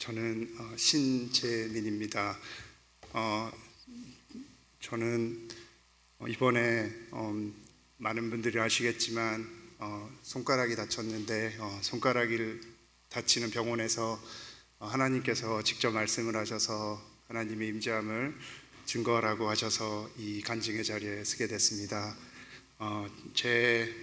저는 신재민입니다. 저는 이번에 많은 분들이 아시겠지만 손가락이 다쳤는데 손가락을 다치는 병원에서 하나님께서 직접 말씀을 하셔서 하나님의 임재함을 증거하라고 하셔서 이 간증의 자리에 서게 됐습니다. 제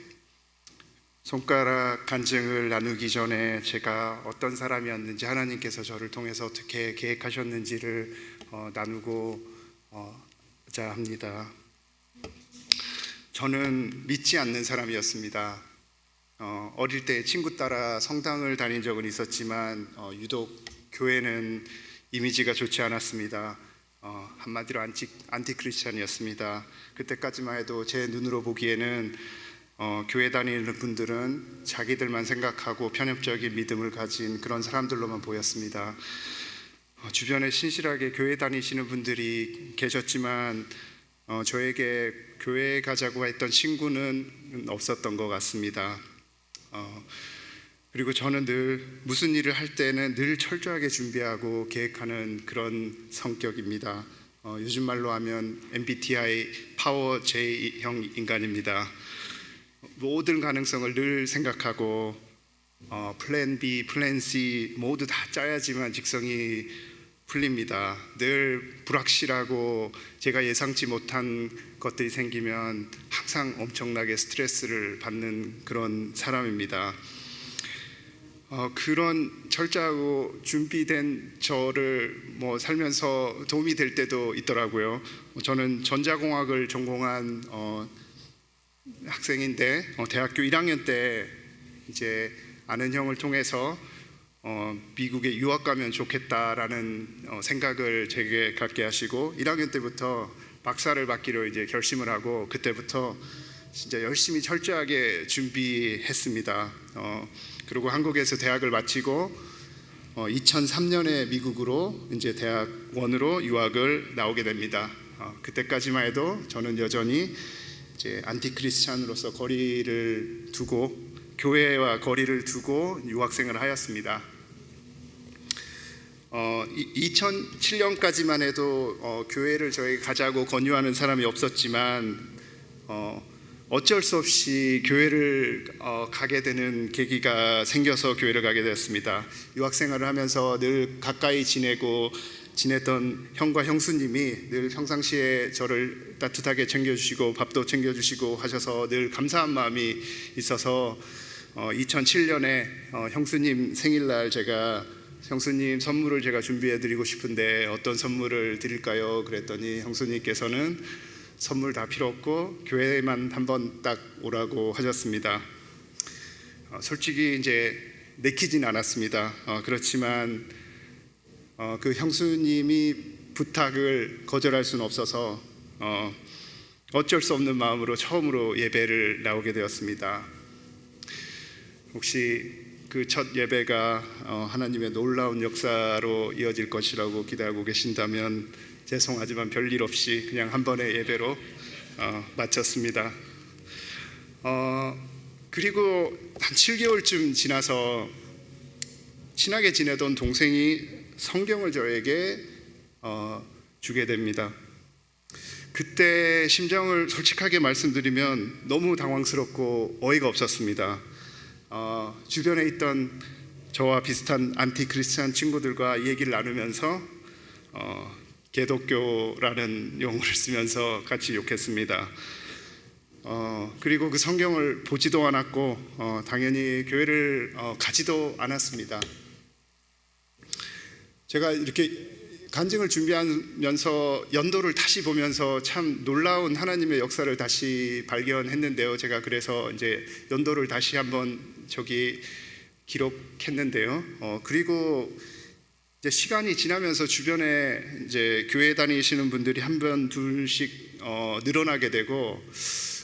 손가락 간증을 나누기 전에 제가 어떤 사람이었는지, 하나님께서 저를 통해서 어떻게 계획하셨는지를 나누고자 합니다. 저는 믿지 않는 사람이었습니다. 어릴 때 친구 따라 성당을 다닌 적은 있었지만 유독 교회는 이미지가 좋지 않았습니다. 한마디로 안티크리스찬이었습니다. 그때까지만 해도 제 눈으로 보기에는 교회 다니는 분들은 자기들만 생각하고 편협적인 믿음을 가진 그런 사람들로만 보였습니다. 주변에 신실하게 교회 다니시는 분들이 계셨지만 저에게 교회 가자고 했던 친구는 없었던 것 같습니다. 그리고 저는 늘 무슨 일을 할 때는 늘 철저하게 준비하고 계획하는 그런 성격입니다. 요즘 말로 하면 MBTI 파워 J형 인간입니다. 모든 가능성을 늘 생각하고 플랜 B, 플랜 C 모두 다 짜야지만 직성이 풀립니다. 늘 불확실하고 제가 예상치 못한 것들이 생기면 항상 엄청나게 스트레스를 받는 그런 사람입니다. 그런 철저하고 준비된 저를 살면서 도움이 될 때도 있더라고요. 저는 전자공학을 전공한 학생인데 대학교 1학년 때 이제 아는 형을 통해서 미국에 유학 가면 좋겠다라는 생각을 제게 갖게 하시고 1학년 때부터 박사를 받기로 이제 결심을 하고 그때부터 진짜 열심히 철저하게 준비했습니다. 그리고 한국에서 대학을 마치고 2003년에 미국으로 이제 대학원으로 유학을 나오게 됩니다. 그때까지만 해도 저는 여전히 이제 안티크리스찬으로서 거리를 두고 교회와 거리를 두고 유학생을 하였습니다. 2007년까지만 해도 교회를 저에게 가자고 권유하는 사람이 없었지만 어쩔 수 없이 교회를 가게 되는 계기가 생겨서 교회를 가게 되었습니다. 유학생활을 하면서 늘 가까이 지냈던 형과 형수님이 늘 평상시에 저를 따뜻하게 챙겨주시고 밥도 챙겨주시고 하셔서 늘 감사한 마음이 있어서 2007년에 형수님 생일날 형수님 선물을 제가 준비해드리고 싶은데 어떤 선물을 드릴까요? 그랬더니 형수님께서는 선물 다 필요 없고 교회만 한번 딱 오라고 하셨습니다. 솔직히 이제 내키진 않았습니다. 그렇지만 그 형수님이 부탁을 거절할 수는 없어서 어쩔 수 없는 마음으로 처음으로 예배를 나오게 되었습니다. 혹시 그 첫 예배가 하나님의 놀라운 역사로 이어질 것이라고 기대하고 계신다면 죄송하지만 별일 없이 그냥 한 번의 예배로 마쳤습니다. 그리고 한 7개월쯤 지나서 친하게 지내던 동생이 성경을 저에게 주게 됩니다. 그때 심정을 솔직하게 말씀드리면 너무 당황스럽고 어이가 없었습니다. 주변에 있던 저와 비슷한 안티크리스찬 친구들과 얘기를 나누면서 개독교라는 용어를 쓰면서 같이 욕했습니다. 그리고 그 성경을 보지도 않았고 당연히 교회를 가지도 않았습니다. 제가 이렇게 간증을 준비하면서 연도를 다시 보면서 참 놀라운 하나님의 역사를 다시 발견했는데요. 제가 그래서 이제 연도를 다시 한번 기록했는데요. 그리고 이제 시간이 지나면서 주변에 이제 교회 다니시는 분들이 한 번 둘씩 늘어나게 되고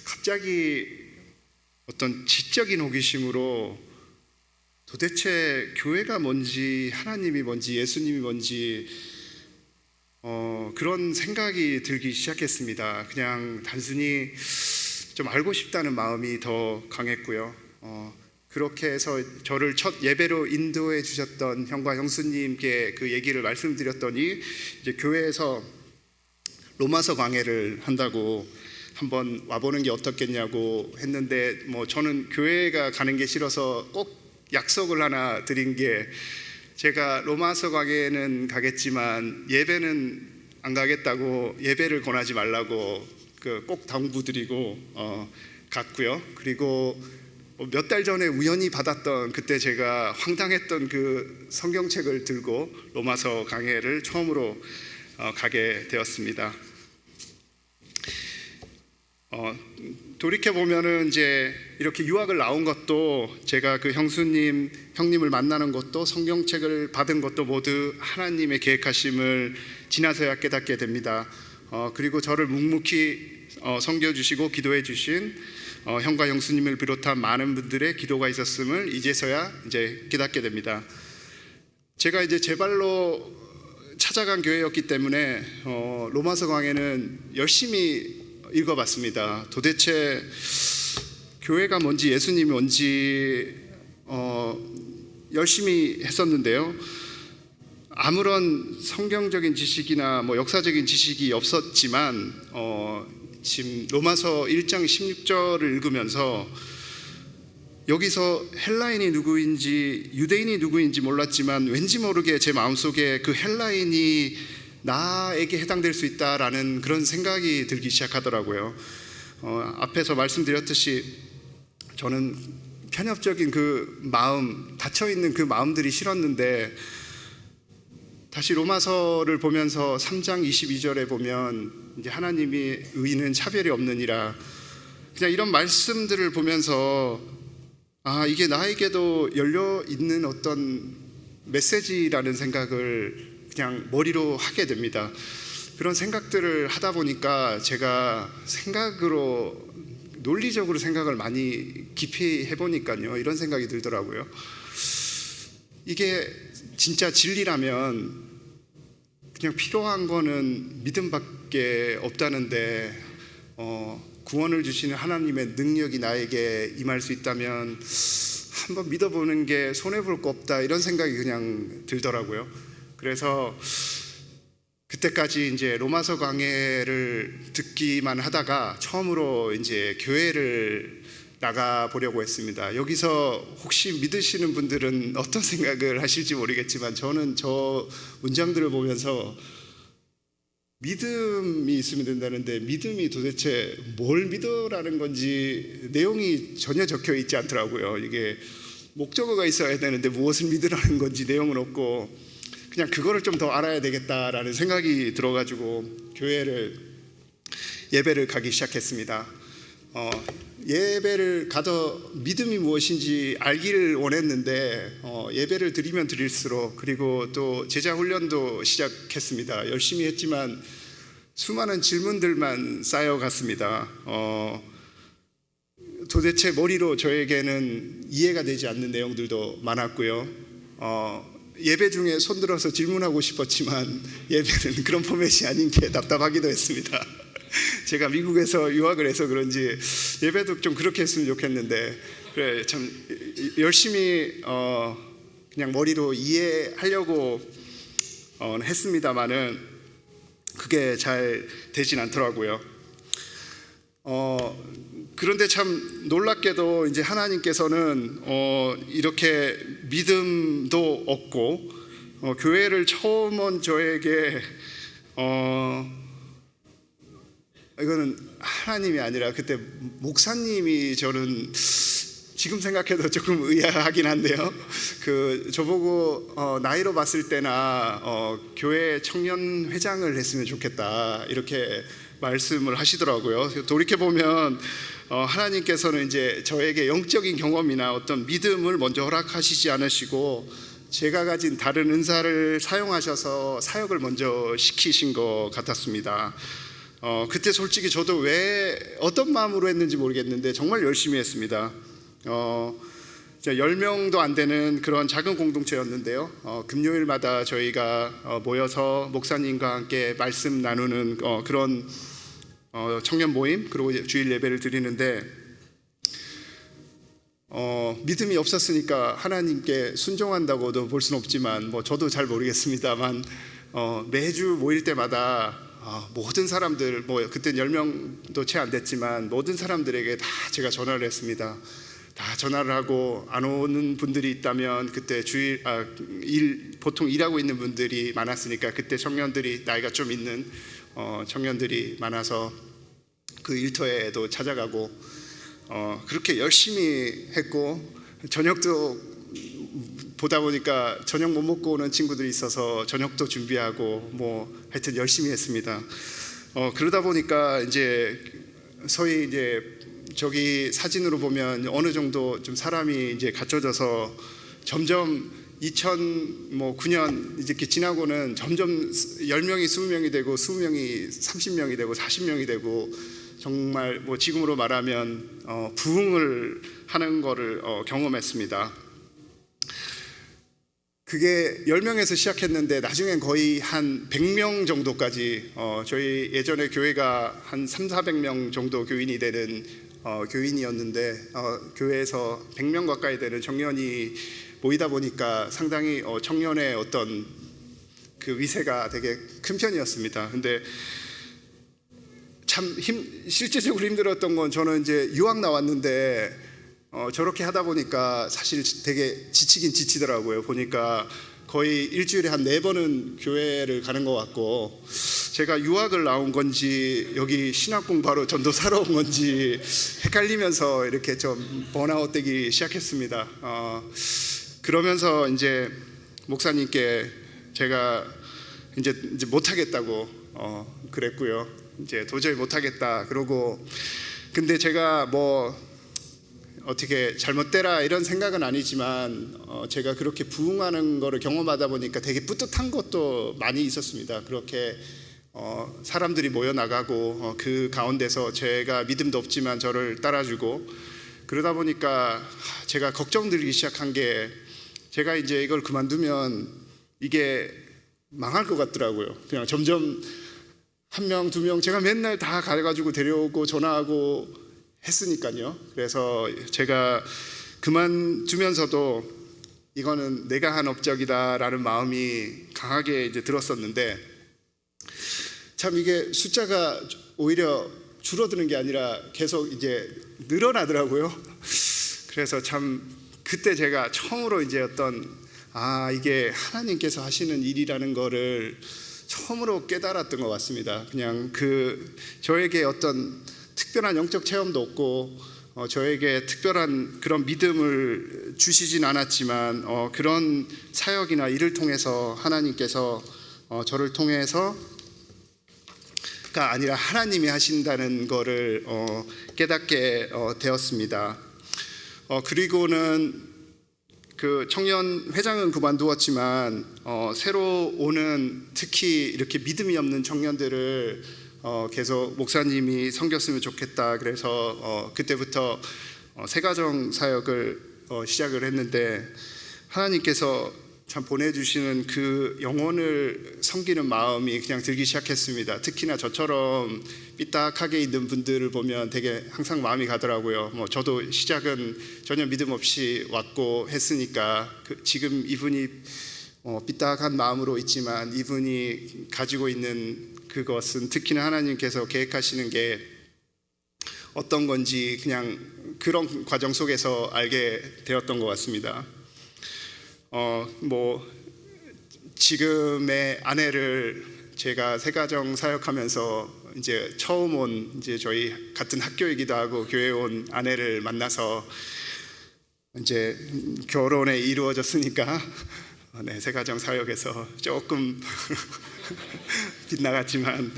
갑자기 어떤 지적인 호기심으로 도대체 교회가 뭔지, 하나님이 뭔지, 예수님이 뭔지 그런 생각이 들기 시작했습니다. 그냥 단순히 좀 알고 싶다는 마음이 더 강했고요. 그렇게 해서 저를 첫 예배로 인도해 주셨던 형과 형수님께 그 얘기를 말씀드렸더니 이제 교회에서 로마서 강해를 한다고 한번 와보는 게 어떻겠냐고 했는데 뭐 저는 교회가 가는 게 싫어서 꼭 약속을 하나 드린 게 제가 로마서 강해는 가겠지만 예배는 안 가겠다고 예배를 권하지 말라고 꼭 당부드리고 갔고요. 그리고 몇 달 전에 우연히 받았던 그때 제가 황당했던 그 성경책을 들고 로마서 강해를 처음으로 가게 되었습니다. 돌이켜 보면은 이제 이렇게 유학을 나온 것도 제가 그 형님을 만나는 것도 성경책을 받은 것도 모두 하나님의 계획하심을 지나서야 깨닫게 됩니다. 그리고 저를 묵묵히 섬겨주시고 기도해 주신 형과 형수님을 비롯한 많은 분들의 기도가 있었음을 이제서야 이제 깨닫게 됩니다. 제가 이제 제 발로 찾아간 교회였기 때문에 로마서 강해는 열심히 읽어봤습니다. 도대체 교회가 뭔지 예수님이 뭔지 열심히 했었는데요. 아무런 성경적인 지식이나 뭐 역사적인 지식이 없었지만 지금 로마서 1장 16절을 읽으면서 여기서 헬라인이 누구인지 유대인이 누구인지 몰랐지만 왠지 모르게 제 마음속에 그 헬라인이 나에게 해당될 수 있다라는 그런 생각이 들기 시작하더라고요. 앞에서 말씀드렸듯이 저는 편협적인 그 마음, 닫혀있는 그 마음들이 싫었는데 다시 로마서를 보면서 3장 22절에 보면 이제 하나님이 의인은 차별이 없느니라, 그냥 이런 말씀들을 보면서 이게 나에게도 열려 있는 어떤 메시지라는 생각을 그냥 머리로 하게 됩니다. 그런 생각들을 하다 보니까 제가 논리적으로 생각을 많이 깊이 해보니까요, 이런 생각이 들더라고요. 이게 진짜 진리라면 그냥 필요한 거는 믿음밖에 없다는데 구원을 주시는 하나님의 능력이 나에게 임할 수 있다면 한번 믿어보는 게 손해볼 거 없다, 이런 생각이 그냥 들더라고요. 그래서 그때까지 이제 로마서 강해를 듣기만 하다가 처음으로 이제 교회를 나가 보려고 했습니다. 여기서 혹시 믿으시는 분들은 어떤 생각을 하실지 모르겠지만 저는 저 문장들을 보면서 믿음이 있으면 된다는데 믿음이 도대체 뭘 믿어라는 건지 내용이 전혀 적혀 있지 않더라고요. 이게 목적어가 있어야 되는데 무엇을 믿으라는 건지 내용은 없고 그냥 그거를 좀 더 알아야 되겠다라는 생각이 들어가지고 예배를 가기 시작했습니다. 예배를 가서 믿음이 무엇인지 알기를 원했는데 예배를 드리면 드릴수록, 그리고 또 제자 훈련도 시작했습니다. 열심히 했지만 수많은 질문들만 쌓여갔습니다. 도대체 머리로 저에게는 이해가 되지 않는 내용들도 많았고요. 예배 중에 손들어서 질문하고 싶었지만 예배는 그런 포맷이 아닌 게 답답하기도 했습니다. 제가 미국에서 유학을 해서 그런지 예배도 좀 그렇게 했으면 좋겠는데, 그래 참 열심히 그냥 머리로 이해하려고 했습니다만은 그게 잘 되진 않더라고요. 그런데 참 놀랍게도 이제 하나님께서는 이렇게 믿음도 얻고 교회를 처음 온 저에게 이거는 하나님이 아니라 그때 목사님이, 저는 지금 생각해도 조금 의아하긴 한데요. 저보고 나이로 봤을 때나 교회 청년 회장을 했으면 좋겠다, 이렇게 말씀을 하시더라고요. 돌이켜 보면 하나님께서는 이제 저에게 영적인 경험이나 어떤 믿음을 먼저 허락하시지 않으시고 제가 가진 다른 은사를 사용하셔서 사역을 먼저 시키신 것 같았습니다. 그때 솔직히 저도 왜 어떤 마음으로 했는지 모르겠는데 정말 열심히 했습니다. 10명도 안 되는 그런 작은 공동체였는데요. 금요일마다 저희가 모여서 목사님과 함께 말씀 나누는 그런 청년 모임, 그리고 주일 예배를 드리는데 믿음이 없었으니까 하나님께 순종한다고도 볼 수는 없지만 뭐 저도 잘 모르겠습니다만 매주 모일 때마다 모든 사람들 뭐 그때 10명도 채 안 됐지만 모든 사람들에게 다 제가 전화를 했습니다. 다 전화를 하고 안 오는 분들이 있다면 그때 보통 일하고 있는 분들이 많았으니까 그때 청년들이 나이가 좀 있는 청년들이 많아서 그 일터에도 찾아가고 그렇게 열심히 했고 저녁도 보다 보니까 저녁 못 먹고 오는 친구들이 있어서 저녁도 준비하고 뭐 하여튼 열심히 했습니다. 그러다 보니까 이제 소위 이제 저기 사진으로 보면 어느 정도 좀 사람이 이제 갖춰져서 점점 2009년 이렇게 지나고는 점점 10명이 20명이 되고 20명이 30명이 되고 40명이 되고 정말 뭐 지금으로 말하면 부흥을 하는 거를 경험했습니다. 그게 10명에서 시작했는데 나중엔 거의 한 100명 정도까지 저희 예전에 교회가 한 300~400명 정도 교인이 되는 교인이었는데 교회에서 100명 가까이 되는 청년이 모이다 보니까 상당히 청년의 어떤 그 위세가 되게 큰 편이었습니다. 근데 참 실제적으로 힘들었던 건 저는 이제 유학 나왔는데 저렇게 하다 보니까 사실 되게 지치긴 지치더라고요. 보니까 거의 일주일에 한 4번은 교회를 가는 것 같고 제가 유학을 나온 건지 여기 신학공 바로 전도사로 온 건지 헷갈리면서 이렇게 좀 번아웃 되기 시작했습니다. 그러면서 이제 목사님께 제가 이제 못하겠다고 그랬고요. 이제 도저히 못하겠다 그러고 근데 제가 뭐 어떻게 잘못되라 이런 생각은 아니지만 제가 그렇게 부흥하는 거를 경험하다 보니까 되게 뿌듯한 것도 많이 있었습니다. 그렇게 사람들이 모여 나가고 그 가운데서 제가 믿음도 없지만 저를 따라주고 그러다 보니까 제가 걱정들기 시작한 게 제가 이제 이걸 그만두면 이게 망할 것 같더라고요. 그냥 점점 1명, 2명 제가 맨날 다 가가지고 데려오고 전화하고 했으니까요. 그래서 제가 그만두면서도 이거는 내가 한 업적이다라는 마음이 강하게 이제 들었었는데 참 이게 숫자가 오히려 줄어드는 게 아니라 계속 이제 늘어나더라고요. 그래서 참 그때 제가 처음으로 이제 이게 하나님께서 하시는 일이라는 거를 처음으로 깨달았던 것 같습니다. 그냥 저에게 어떤 특별한 영적 체험도 없고 저에게 특별한 그런 믿음을 주시진 않았지만 그런 사역이나 일을 통해서 하나님께서 저를 통해서가 아니라 하나님이 하신다는 거를 깨닫게 되었습니다. 그리고는 그 청년 회장은 그만두었지만 새로 오는 특히 이렇게 믿음이 없는 청년들을 계속 목사님이 섬겼으면 좋겠다. 그래서 그때부터 새가정 사역을 시작을 했는데 하나님께서 참 보내주시는 그 영혼을 섬기는 마음이 그냥 들기 시작했습니다. 특히나 저처럼 삐딱하게 있는 분들을 보면 되게 항상 마음이 가더라고요. 뭐 저도 시작은 전혀 믿음 없이 왔고 했으니까 지금 이분이 삐딱한 마음으로 있지만 이분이 가지고 있는 그것은 특히나 하나님께서 계획하시는 게 어떤 건지 그냥 그런 과정 속에서 알게 되었던 것 같습니다. 지금의 아내를 제가 새가정 사역하면서 이제 처음 온 이제 저희 같은 학교이기도 하고 교회에 온 아내를 만나서 이제 결혼에 이루어졌으니까 새가정 사역에서 조금 빗나갔지만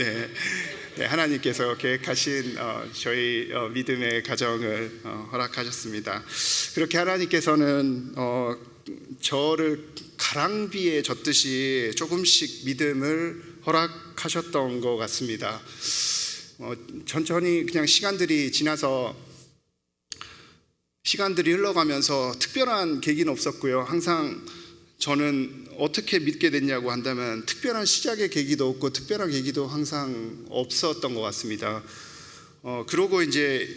하나님께서 계획하신 저희 믿음의 가정을 허락하셨습니다. 그렇게 하나님께서는 저를 가랑비에 젓듯이 조금씩 믿음을 허락하셨던 것 같습니다. 천천히 그냥 시간들이 지나서 시간들이 흘러가면서 특별한 계기는 없었고요. 항상 저는 어떻게 믿게 됐냐고 한다면 특별한 시작의 계기도 없고 특별한 계기도 항상 없었던 것 같습니다. 그러고 이제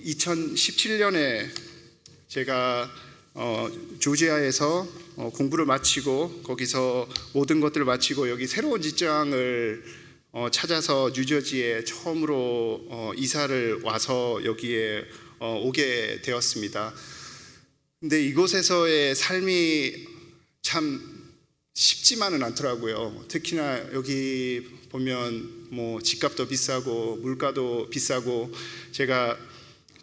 2017년에 제가 조지아에서 공부를 마치고 거기서 모든 것들을 마치고 여기 새로운 직장을 찾아서 뉴저지에 처음으로 이사를 와서 여기에 오게 되었습니다. 근데 이곳에서의 삶이 참 쉽지만은 않더라고요. 특히나 여기 보면 뭐 집값도 비싸고 물가도 비싸고, 제가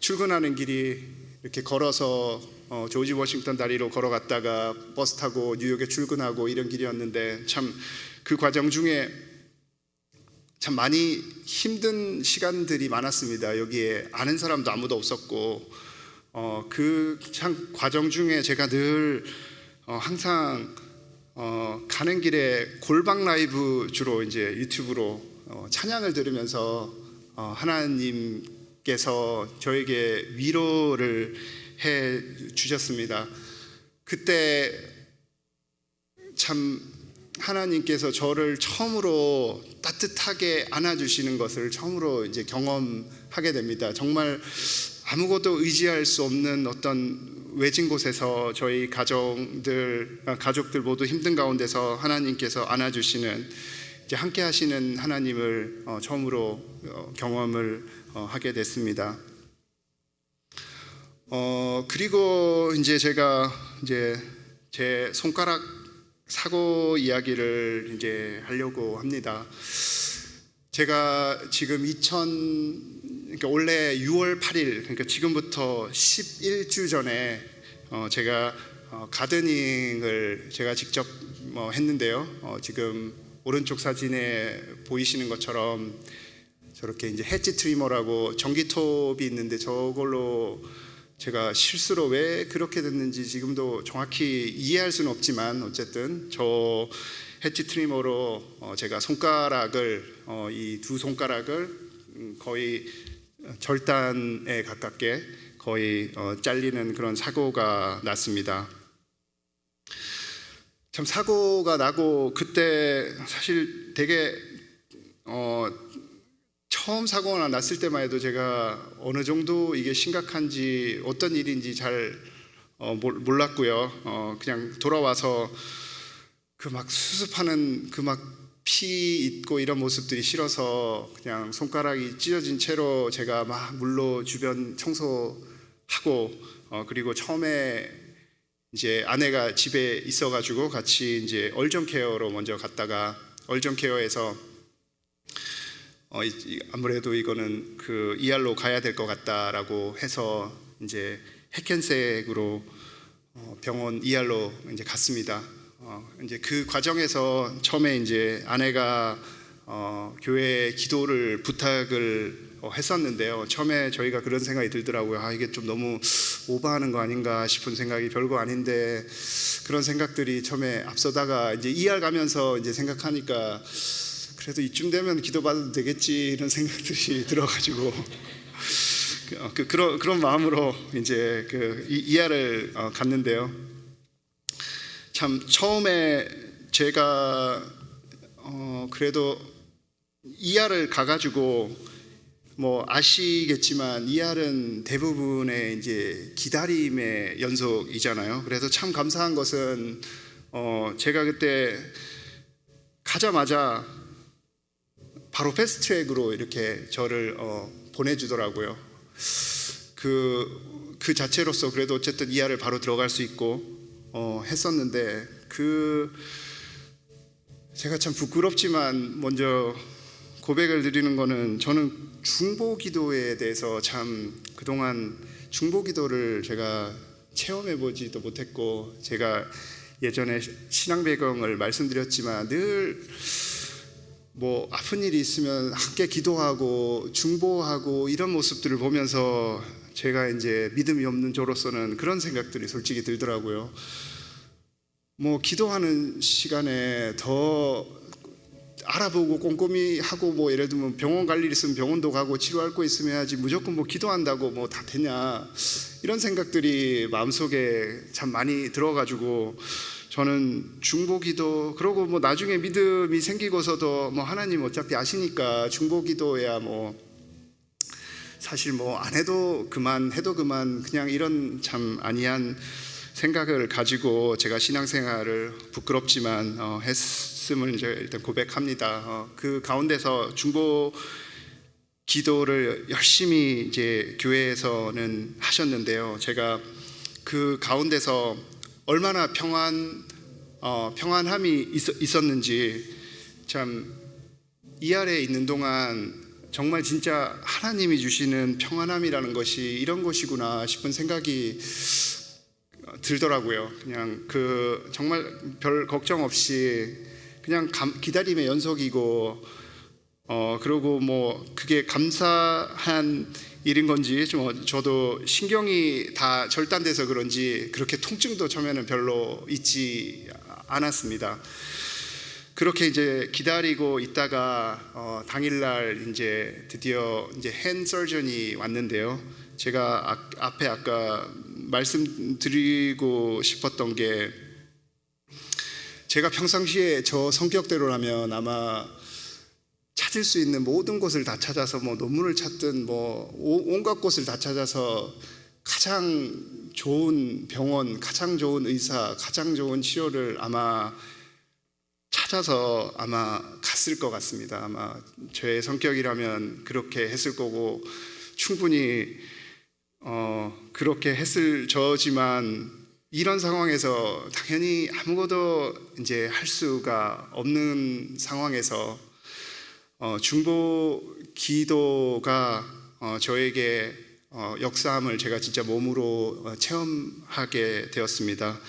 출근하는 길이 이렇게 걸어서 조지 워싱턴 다리로 걸어갔다가 버스 타고 뉴욕에 출근하고 이런 길이었는데, 참 그 과정 중에 참 많이 힘든 시간들이 많았습니다. 여기에 아는 사람도 아무도 없었고, 그 참 과정 중에 제가 늘 항상 가는 길에 골방 라이브, 주로 이제 유튜브로 찬양을 들으면서 하나님께서 저에게 위로를 해 주셨습니다. 그때 참 하나님께서 저를 처음으로 따뜻하게 안아주시는 것을 처음으로 이제 경험하게 됩니다. 정말 아무것도 의지할 수 없는 어떤 외진 곳에서 저희 가족들 모두 힘든 가운데서 하나님께서 안아주시는, 이제 함께 하시는 하나님을 처음으로 경험을 하게 됐습니다. 그리고 이제 제가 이제 제 손가락 사고 이야기를 이제 하려고 합니다. 제가 지금 그러니까 올해 6월 8일, 그러니까 지금부터 11주 전에 제가 가드닝을 제가 직접 했는데요. 지금 오른쪽 사진에 보이시는 것처럼 저렇게 이제 헤지 트리머라고 전기톱이 있는데, 저걸로 제가 실수로 왜 그렇게 됐는지 지금도 정확히 이해할 수는 없지만, 어쨌든 저 헤지 트리머로 제가 손가락을 이 두 손가락을 거의 절단에 가깝게 거의 잘리는 그런 사고가 났습니다. 참 사고가 나고 그때 사실 되게 처음 사고가 났을 때만 해도 제가 어느 정도 이게 심각한지 어떤 일인지 잘 몰랐고요. 그냥 돌아와서 그 막 수습하는 그 막 피 있고 이런 모습들이 싫어서 그냥 손가락이 찢어진 채로 제가 막 물로 주변 청소하고, 그리고 처음에 이제 아내가 집에 있어가지고 같이 이제 얼전 케어로 먼저 갔다가, 얼전 케어에서 아무래도 이거는 그 ER로 가야 될 것 같다라고 해서 이제 핵현색으로 병원 ER로 이제 갔습니다. 이제 그 과정에서 처음에 이제 아내가 교회 기도를 부탁을 했었는데요. 처음에 저희가 그런 생각이 들더라고요. 이게 좀 너무 오버하는 거 아닌가 싶은 생각이, 별거 아닌데 그런 생각들이 처음에 앞서다가 이제 ER 가면서 이제 생각하니까 그래도 이쯤 되면 기도받아도 되겠지 이런 생각들이 들어가지고 그런 마음으로 이제 그 ER을 갔는데요. 참 처음에 제가 그래도 ER을 가가지고 뭐 아시겠지만 ER은 대부분의 이제 기다림의 연속이잖아요. 그래서 참 감사한 것은 제가 그때 가자마자 바로 패스트트랙으로 이렇게 저를 보내주더라고요. 그 자체로서 그래도 어쨌든 ER을 바로 들어갈 수 있고 했었는데, 제가 참 부끄럽지만 먼저 고백을 드리는 거는, 저는 중보기도에 대해서 참 그동안 중보기도를 제가 체험해 보지도 못했고, 제가 예전에 신앙 배경을 말씀드렸지만 늘 뭐 아픈 일이 있으면 함께 기도하고 중보하고 이런 모습들을 보면서 제가 이제 믿음이 없는 저로서는 그런 생각들이 솔직히 들더라고요. 뭐 기도하는 시간에 더 알아보고 꼼꼼히 하고, 뭐 예를 들면 병원 갈 일 있으면 병원도 가고 치료할 거 있으면 해야지, 무조건 뭐 기도한다고 뭐 다 되냐, 이런 생각들이 마음속에 참 많이 들어가지고, 저는 중보기도, 그러고 뭐 나중에 믿음이 생기고서도 뭐 하나님 어차피 아시니까 중보기도야 뭐 사실 뭐 안 해도 그만 해도 그만 그냥 이런 참 아니한 생각을 가지고 제가 신앙생활을 부끄럽지만 했음을 이제 일단 고백합니다. 그 가운데서 중보 기도를 열심히 이제 교회에서는 하셨는데요. 제가 그 가운데서 얼마나 평안함이 있었는지 참 이 아래에 있는 동안 정말 진짜 하나님이 주시는 평안함이라는 것이 이런 것이구나 싶은 생각이 들더라고요. 그냥 그 정말 별 걱정 없이 그냥 기다림의 연속이고 그리고 뭐 그게 감사한 일인 건지 저도 신경이 다 절단돼서 그런지 그렇게 통증도 처음에는 별로 있지 않았습니다. 그렇게 이제 기다리고 있다가 당일날 이제 드디어 이제 핸 서전이 왔는데요. 제가 앞에 아까 말씀드리고 싶었던 게 제가 평상시에 저 성격대로라면 아마 찾을 수 있는 모든 곳을 다 찾아서 뭐 논문을 찾든 뭐 온갖 곳을 다 찾아서 가장 좋은 병원, 가장 좋은 의사, 가장 좋은 치료를 아마 찾아서 아마 갔을 것 같습니다. 아마 제 성격이라면 그렇게 했을 거고 충분히 그렇게 했을 저지만 이런 상황에서 당연히 아무것도 이제 할 수가 없는 상황에서 중보 기도가 저에게 역사함을 제가 진짜 몸으로 체험하게 되었습니다.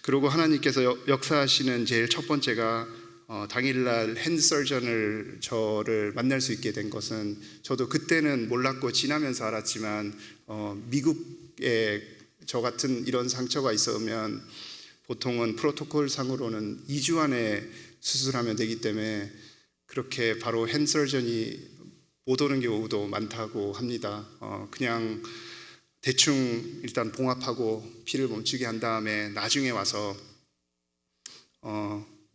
그리고 하나님께서 역사하시는 제일 첫 번째가 당일날 핸드 서전을 저를 만날 수 있게 된 것은 저도 그때는 몰랐고 지나면서 알았지만 미국에 저 같은 이런 상처가 있으면 보통은 프로토콜 상으로는 2주 안에 수술하면 되기 때문에 그렇게 바로 핸드 서전이 못 오는 경우도 많다고 합니다. 그냥 대충 일단 봉합하고 피를 멈추게 한 다음에 나중에 와서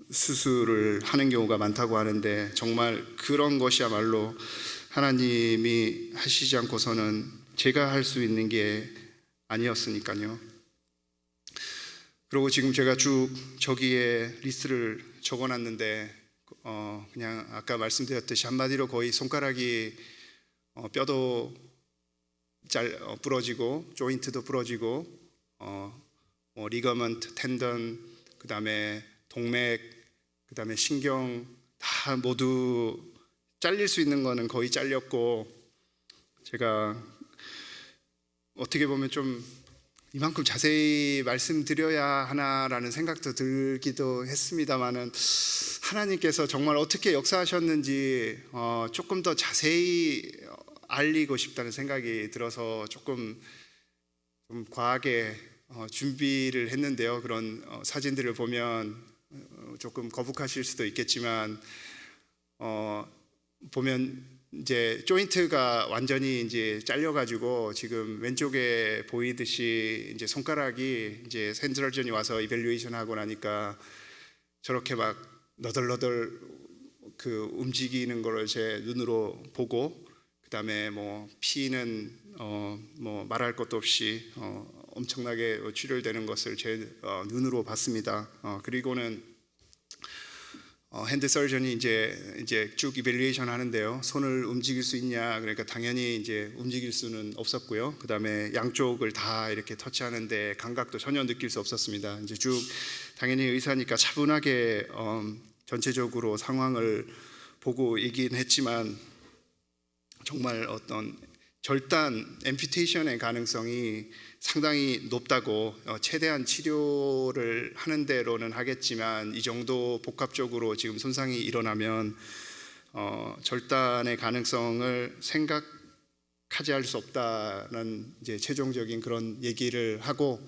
수술을 하는 경우가 많다고 하는데 정말 그런 것이야말로 하나님이 하시지 않고서는 제가 할 수 있는 게 아니었으니까요. 그리고 지금 제가 쭉 저기에 리스트를 적어놨는데 그냥 아까 말씀드렸듯이 한마디로 거의 손가락이 뼈도 부러지고 조인트도 부러지고 뭐 리거먼트, 텐던, 그 다음에 동맥, 그 다음에 신경 다 모두 잘릴 수 있는 거는 거의 잘렸고 제가 어떻게 보면 좀 이만큼 자세히 말씀드려야 하나라는 생각도 들기도 했습니다만은 하나님께서 정말 어떻게 역사하셨는지 조금 더 자세히 알리고 싶다는 생각이 들어서 조금 좀 과하게 준비를 했는데요. 그런 사진들을 보면 조금 거북하실 수도 있겠지만 보면 이제 조인트가 완전히 이제 잘려가지고 지금 왼쪽에 보이듯이 이제 손가락이 이제 핸드서전이 와서 이밸류에이션 하고 나니까 저렇게 막 너덜너덜 그 움직이는 거를 제 눈으로 보고 그 다음에 뭐 피는 뭐 말할 것도 없이 엄청나게 출혈되는 것을 제 눈으로 봤습니다. 그리고는 핸드 서전이 이제 쭉 이밸리에이션 하는데요. 손을 움직일 수 있냐? 그러니까 당연히 이제 움직일 수는 없었고요. 그 다음에 양쪽을 다 이렇게 터치하는데 감각도 전혀 느낄 수 없었습니다. 이제 쭉 당연히 의사니까 차분하게 전체적으로 상황을 보고 얘기는 했지만 정말 어떤 절단 앰퓨테이션의 가능성이 상당히 높다고 최대한 치료를 하는 대로는 하겠지만 이 정도 복합적으로 지금 손상이 일어나면 절단의 가능성을 생각하지 할 수 없다는 이제 최종적인 그런 얘기를 하고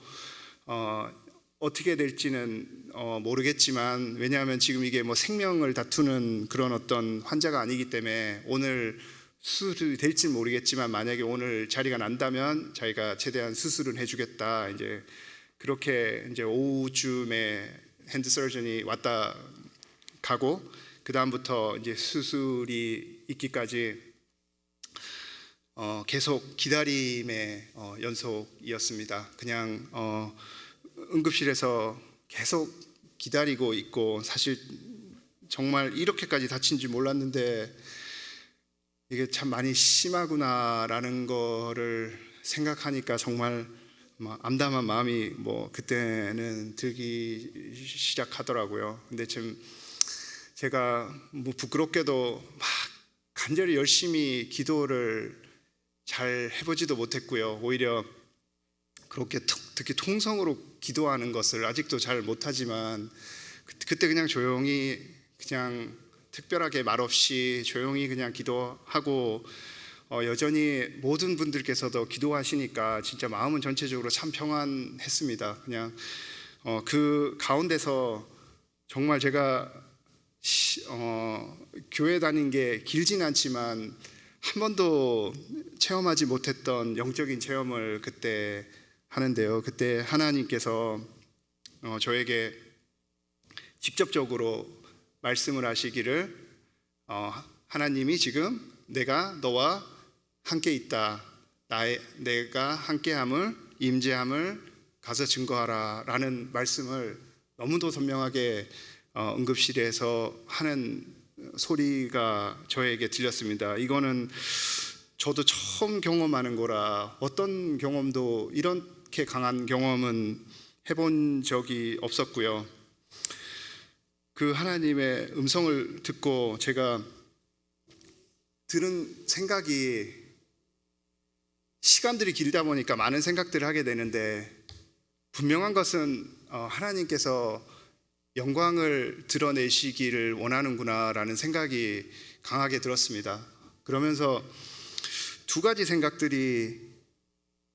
어떻게 될지는 모르겠지만 왜냐하면 지금 이게 뭐 생명을 다투는 그런 어떤 환자가 아니기 때문에 오늘 수술이 될지 모르겠지만 만약에 오늘 자리가 난다면 자기가 최대한 수술은 해주겠다. 이제 그렇게 이제 오후쯤에 핸드 서전이 왔다 가고 그 다음부터 이제 수술이 있기까지 계속 기다림의 연속이었습니다. 그냥 응급실에서 계속 기다리고 있고, 사실 정말 이렇게까지 다친지 몰랐는데 이게 참 많이 심하구나라는 거를 생각하니까 정말 암담한 마음이 그때는 들기 시작하더라고요. 근데 지금 제가 부끄럽게도 막 간절히 열심히 기도를 잘 해보지도 못했고요. 오히려 그렇게 특히 통성으로 기도하는 것을 아직도 잘 못하지만, 그때 그냥 조용히, 그냥 특별하게 말없이 조용히 그냥 기도하고, 여전히 모든 분들께서도 기도하시니까 진짜 마음은 전체적으로 참 평안했습니다. 그냥 그 가운데서 정말 제가 교회 다닌 게 길진 않지만 한 번도 체험하지 못했던 영적인 체험을 그때 하는데요. 그때 하나님께서 저에게 직접적으로 말씀을 하시기를, 하나님이 지금 내가 너와 함께 있다, 내가 함께함을, 임재함을 가서 증거하라 라는 말씀을 너무도 선명하게 응급실에서 하는 소리가 저에게 들렸습니다. 이거는 저도 처음 경험하는 거라, 어떤 경험도 이렇게 강한 경험은 해본 적이 없었고요. 그 하나님의 음성을 듣고 제가 들은 생각이, 시간들이 길다 보니까 많은 생각들을 하게 되는데, 분명한 것은 하나님께서 영광을 드러내시기를 원하는구나라는 생각이 강하게 들었습니다. 그러면서 두 가지 생각들이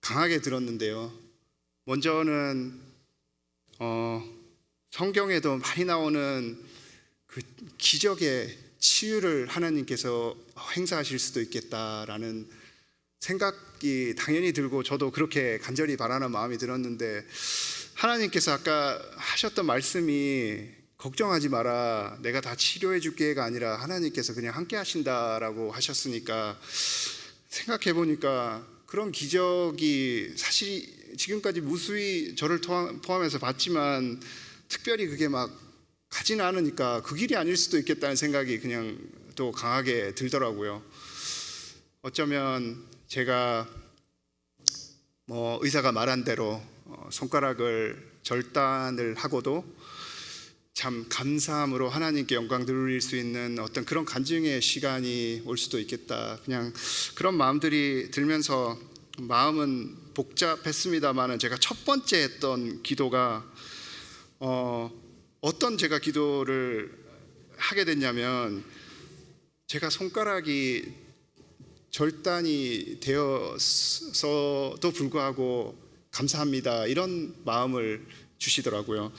강하게 들었는데요. 먼저는 성경에도 많이 나오는 그 기적의 치유를 하나님께서 행사하실 수도 있겠다라는 생각이 당연히 들고, 저도 그렇게 간절히 바라는 마음이 들었는데, 하나님께서 아까 하셨던 말씀이 걱정하지 마라, 내가 다 치료해 줄게가 아니라 하나님께서 그냥 함께 하신다라고 하셨으니까, 생각해 보니까 그런 기적이 사실 지금까지 무수히 저를 포함해서 봤지만 특별히 그게 막 가지는 않으니까 그 길이 아닐 수도 있겠다는 생각이 그냥 또 강하게 들더라고요. 어쩌면 제가 의사가 말한 대로 손가락을 절단을 하고도 참 감사함으로 하나님께 영광 돌릴 수 있는 어떤 그런 간증의 시간이 올 수도 있겠다, 그냥 그런 마음들이 들면서 마음은 복잡했습니다만은, 제가 첫 번째 했던 기도가 어떤 제가 기도를 하게 됐냐면, 제가 손가락이 절단이 되어서도 불구하고 감사합니다, 이런 마음을 주시더라고요.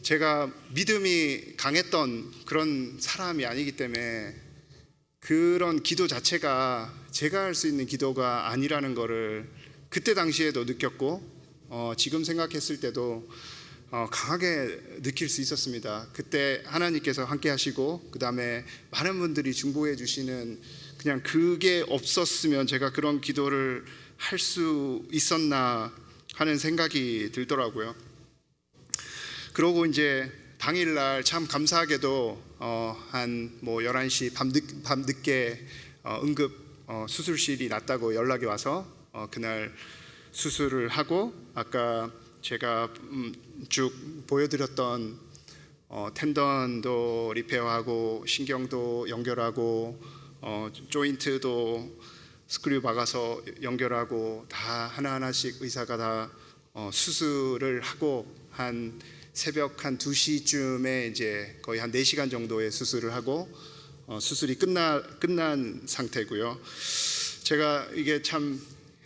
제가 믿음이 강했던 그런 사람이 아니기 때문에 그런 기도 자체가 제가 할 수 있는 기도가 아니라는 거를 그때 당시에도 느꼈고, 지금 생각했을 때도 강하게 느낄 수 있었습니다. 그때 하나님께서 함께 하시고, 그 다음에 많은 분들이 중보해 주시는, 그냥 그게 없었으면 제가 그런 기도를 할 수 있었나 하는 생각이 들더라고요. 그러고 이제 당일날 참 감사하게도 한 11시 밤늦게 응급 수술실이 났다고 연락이 와서 그날 수술을 하고, 아까 제가 쭉 보여드렸던 텐던도 리페어하고, 신경도 연결하고, 조인트도 스크류 박아서 연결하고, 다 하나하나씩 의사가 다 수술을 하고, 한 새벽 한 2시쯤에 이제 거의 한 4시간 정도의 수술을 하고, 수술이 끝난 상태고요. 제가 이게 참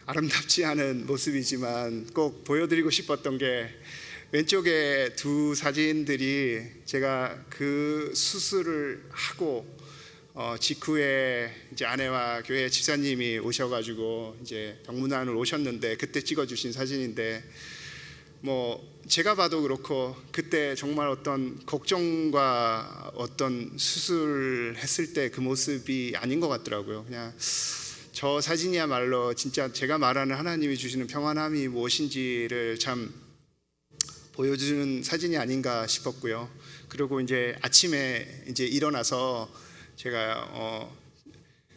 아름답지 않은 모습이지만 꼭 보여드리고 싶었던 게, 왼쪽에 두 사진들이 제가 그 수술을 하고 직후에 이제 아내와 교회 집사님이 오셔가지고 이제 병문안을 오셨는데 그때 찍어주신 사진인데, 제가 봐도 그렇고 그때 정말 어떤 걱정과 어떤 수술했을 때 그 모습이 아닌 것 같더라고요. 그냥 저 사진이야말로 진짜 제가 말하는 하나님이 주시는 평안함이 무엇인지를 참 보여주는 사진이 아닌가 싶었고요. 그리고 이제 아침에 이제 일어나서 제가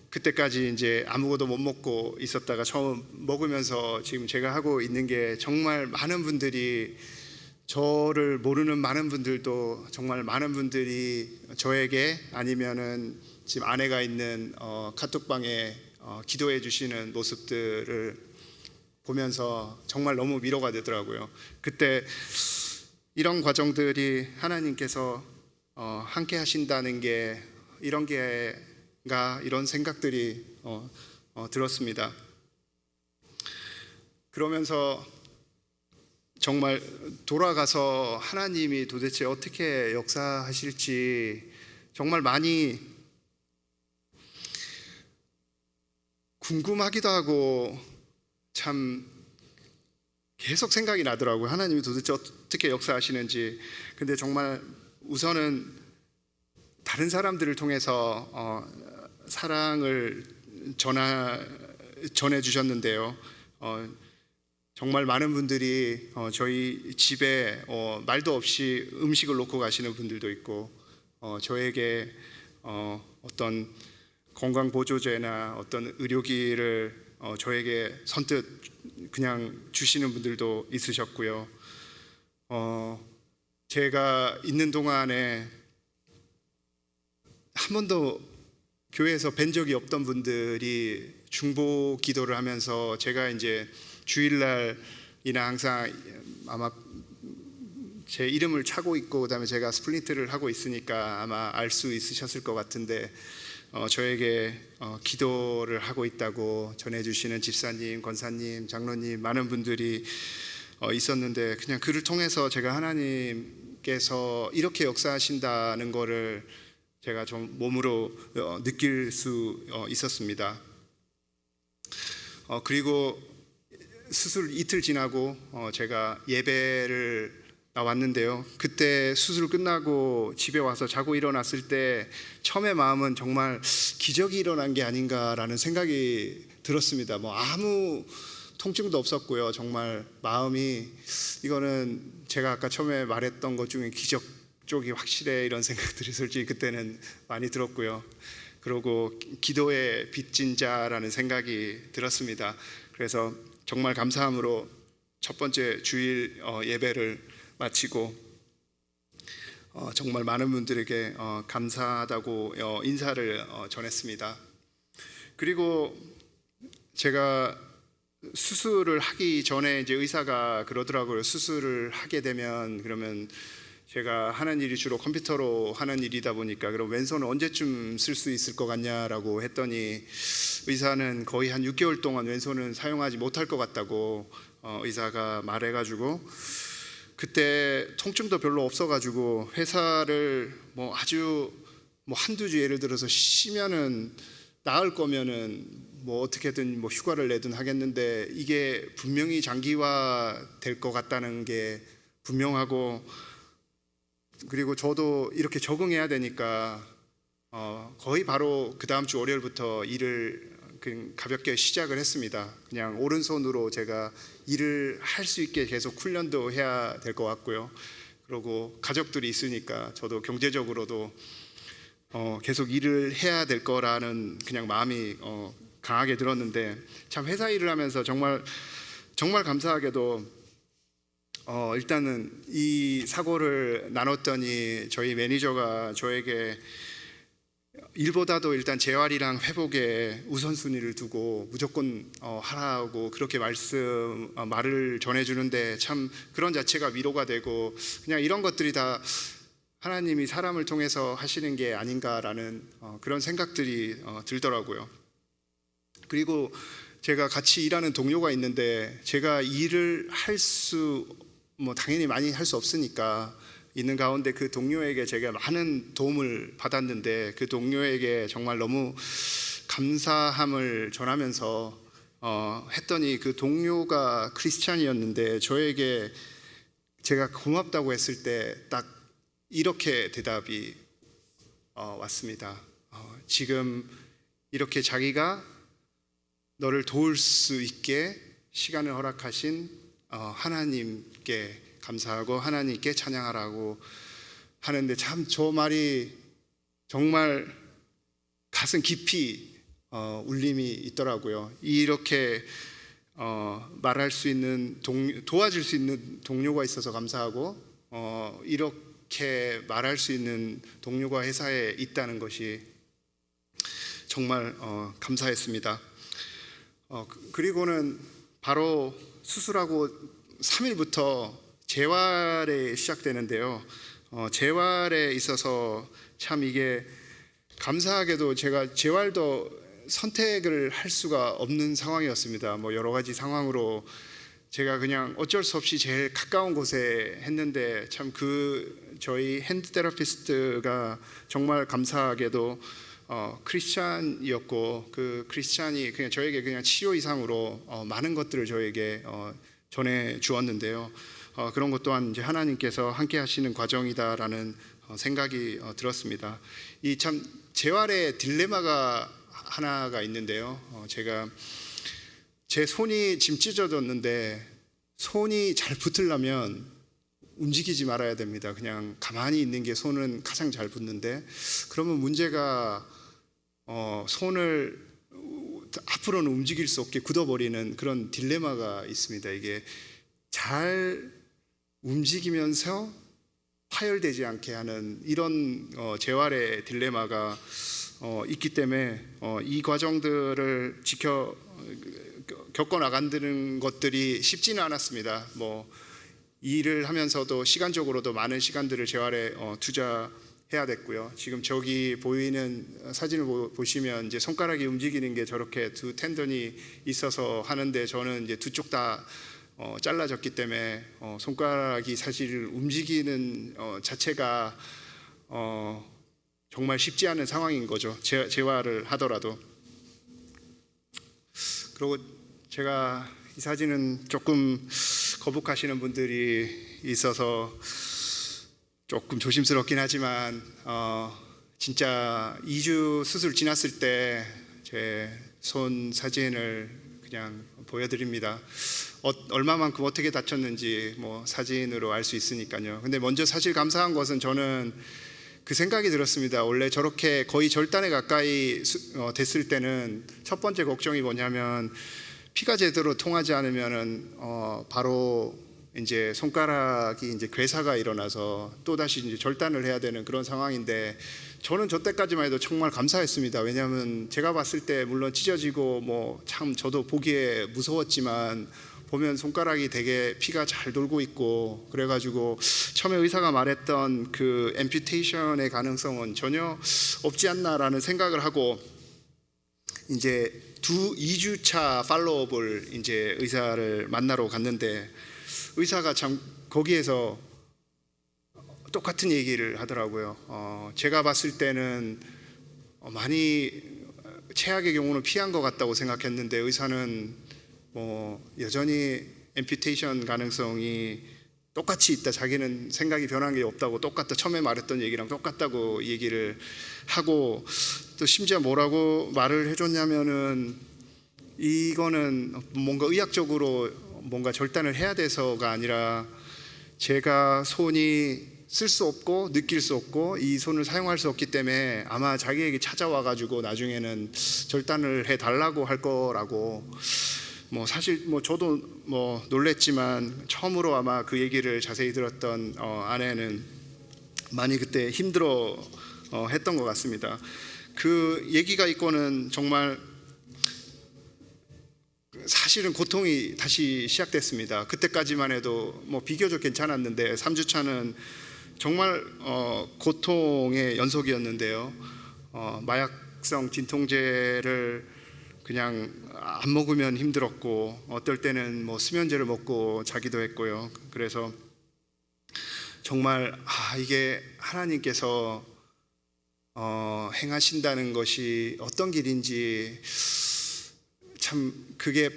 그때까지 이제 아무것도 못 먹고 있었다가 처음 먹으면서 지금 제가 하고 있는 게 정말 많은 분들이, 저를 모르는 많은 분들도 정말 많은 분들이 저에게 아니면은 지금 아내가 있는 카톡방에 기도해 주시는 모습들을 보면서 정말 너무 위로가 되더라고요. 그때 이런 과정들이 하나님께서 함께 하신다는 게 이런 게가 이런 생각들이 들었습니다. 그러면서 정말 돌아가서 하나님이 도대체 어떻게 역사하실지 정말 많이 궁금하기도 하고 참 계속 생각이 나더라고요. 하나님이 도대체 어떻게 역사하시는지. 근데 정말 우선은 다른 사람들을 통해서 사랑을 전해 주셨는데요. 정말 많은 분들이 저희 집에 말도 없이 음식을 놓고 가시는 분들도 있고, 저에게 어떤 건강보조제나 어떤 의료기를 저에게 선뜻 그냥 주시는 분들도 있으셨고요. 제가 있는 동안에 한 번도 교회에서 뵌 적이 없던 분들이 중보 기도를 하면서, 제가 이제 주일날이나 항상 아마 제 이름을 차고 있고 그다음에 제가 스플린트를 하고 있으니까 아마 알 수 있으셨을 것 같은데, 저에게 기도를 하고 있다고 전해주시는 집사님, 권사님, 장로님 많은 분들이 있었는데, 그냥 그를 통해서 제가 하나님께서 이렇게 역사하신다는 거를 제가 좀 몸으로 느낄 수 있었습니다. 그리고 수술 이틀 지나고 제가 예배를 나왔는데요. 그때 수술 끝나고 집에 와서 자고 일어났을 때 처음에 마음은 정말 기적이 일어난 게 아닌가라는 생각이 들었습니다. 뭐 아무 통증도 없었고요. 정말 마음이, 이거는 제가 아까 처음에 말했던 것 중에 기적 쪽이 확실해, 이런 생각들이 솔직히 그때는 많이 들었고요. 그리고 기도에 빚진 자라는 생각이 들었습니다. 그래서 정말 감사함으로 첫 번째 주일 예배를 마치고 정말 많은 분들에게 감사하다고 인사를 전했습니다. 그리고 제가 수술을 하기 전에 이제 의사가 그러더라고요. 수술을 하게 되면 그러면, 제가 하는 일이 주로 컴퓨터로 하는 일이다 보니까 그럼 왼손을 언제쯤 쓸 수 있을 것 같냐라고 했더니, 의사는 거의 한 6개월 동안 왼손은 사용하지 못할 것 같다고 의사가 말해가지고, 그때 통증도 별로 없어가지고 회사를 뭐 아주 뭐 한두 주 예를 들어서 쉬면은 나을 거면은 뭐 어떻게든 뭐 휴가를 내든 하겠는데, 이게 분명히 장기화 될 것 같다는 게 분명하고, 그리고 저도 이렇게 적응해야 되니까 거의 바로 그 다음 주 월요일부터 일을 그냥 가볍게 시작을 했습니다. 그냥 오른손으로 제가 일을 할 수 있게 계속 훈련도 해야 될 것 같고요. 그리고 가족들이 있으니까 저도 경제적으로도 계속 일을 해야 될 거라는 그냥 마음이 강하게 들었는데, 참 회사 일을 하면서 정말 감사하게도 일단은 이 사고를 나눴더니 저희 매니저가 저에게 일보다도 일단 재활이랑 회복에 우선순위를 두고 무조건 하라고 그렇게 말을 전해주는데, 참 그런 자체가 위로가 되고, 그냥 이런 것들이 다 하나님이 사람을 통해서 하시는 게 아닌가라는 그런 생각들이 들더라고요. 그리고 제가 같이 일하는 동료가 있는데, 제가 일을 당연히 많이 할 수 없으니까 있는 가운데 그 동료에게 제가 많은 도움을 받았는데, 그 동료에게 정말 너무 감사함을 전하면서 했더니, 그 동료가 크리스찬이었는데 저에게 제가 고맙다고 했을 때 딱 이렇게 대답이 왔습니다. 지금 이렇게 자기가 너를 도울 수 있게 시간을 허락하신 하나님께 감사하고 하나님께 찬양하라고 하는데, 참 저 말이 정말 가슴 깊이 울림이 있더라고요. 이렇게 말할 수 있는 도와줄 수 있는 동료가 있어서 감사하고, 이렇게 말할 수 있는 동료가 회사에 있다는 것이 정말 감사했습니다. 그리고는 바로 수술하고 3일부터 재활에 시작되는데요. 재활에 있어서 참 이게 감사하게도 제가 재활도 선택을 할 수가 없는 상황이었습니다. 뭐 여러 가지 상황으로 제가 그냥 어쩔 수 없이 제일 가까운 곳에 했는데, 참 저희 핸드 테라피스트가 정말 감사하게도 크리스찬이었고, 그 크리스찬이 그냥 저에게 그냥 치료 이상으로 많은 것들을 저에게 전해 주었는데요. 그런 것 또한 이제 하나님께서 함께 하시는 과정이다라는 생각이 들었습니다. 이 참 재활의 딜레마가 하나가 있는데요. 제가 제 손이 지금 찢어졌는데, 손이 잘 붙으려면 움직이지 말아야 됩니다. 그냥 가만히 있는 게 손은 가장 잘 붙는데, 그러면 문제가 손을 앞으로는 움직일 수 없게 굳어버리는 그런 딜레마가 있습니다. 이게 잘 움직이면서 파열되지 않게 하는 이런 재활의 딜레마가 있기 때문에 이 과정들을 겪어 나간다는 것들이 쉽지는 않았습니다. 뭐 일을 하면서도 시간적으로도 많은 시간들을 재활에 투자해야 됐고요. 지금 저기 보이는 사진을 보시면 이제 손가락이 움직이는 게 저렇게 두 텐던이 있어서 하는데, 저는 이제 두 쪽 다 잘라졌기 때문에 손가락이 사실 움직이는 자체가 정말 쉽지 않은 상황인 거죠. 재활을 하더라도. 그리고 제가 이 사진은 조금 거북하시는 분들이 있어서 조금 조심스럽긴 하지만 진짜 2주 수술 지났을 때 제 손 사진을 그냥 보여드립니다. 얼마만큼 어떻게 다쳤는지 뭐 사진으로 알 수 있으니까요. 근데 먼저 사실 감사한 것은, 저는 그 생각이 들었습니다. 원래 저렇게 거의 절단에 가까이 됐을 때는 첫 번째 걱정이 뭐냐면, 피가 제대로 통하지 않으면은 바로 이제 손가락이 이제 괴사가 일어나서 또 다시 이제 절단을 해야 되는 그런 상황인데, 저는 저 때까지만 해도 정말 감사했습니다. 왜냐하면 제가 봤을 때 물론 찢어지고 뭐 참 저도 보기에 무서웠지만, 보면 손가락이 되게 피가 잘 돌고 있고, 그래가지고 처음에 의사가 말했던 그 앰퓨테이션의 가능성은 전혀 없지 않나라는 생각을 하고, 이제 2주차 팔로업을 이제 의사를 만나러 갔는데, 의사가 참 거기에서 똑같은 얘기를 하더라고요. 제가 봤을 때는 많이 최악의 경우는 피한 것 같다고 생각했는데, 의사는 뭐 여전히 앰퓨테이션 가능성이 똑같이 있다, 자기는 생각이 변한 게 없다고, 똑같다, 처음에 말했던 얘기랑 똑같다고 얘기를 하고, 또 심지어 뭐라고 말을 해줬냐면은, 이거는 뭔가 의학적으로 뭔가 절단을 해야 돼서가 아니라, 제가 손이 쓸 수 없고 느낄 수 없고 이 손을 사용할 수 없기 때문에 아마 자기에게 찾아와 가지고 나중에는 절단을 해 달라고 할 거라고. 뭐 사실 뭐 저도 뭐 놀랬지만, 처음으로 아마 그 얘기를 자세히 들었던 아내는 많이 그때 힘들어 했던 것 같습니다. 그 얘기가 있고는 정말 사실은 고통이 다시 시작됐습니다. 그때까지만 해도 뭐 비교적 괜찮았는데 3주 차는 정말 고통의 연속이었는데요. 마약성 진통제를 그냥 안 먹으면 힘들었고, 어떨 때는 뭐 수면제를 먹고 자기도 했고요. 그래서 정말 이게 하나님께서 행하신다는 것이 어떤 길인지, 참 그게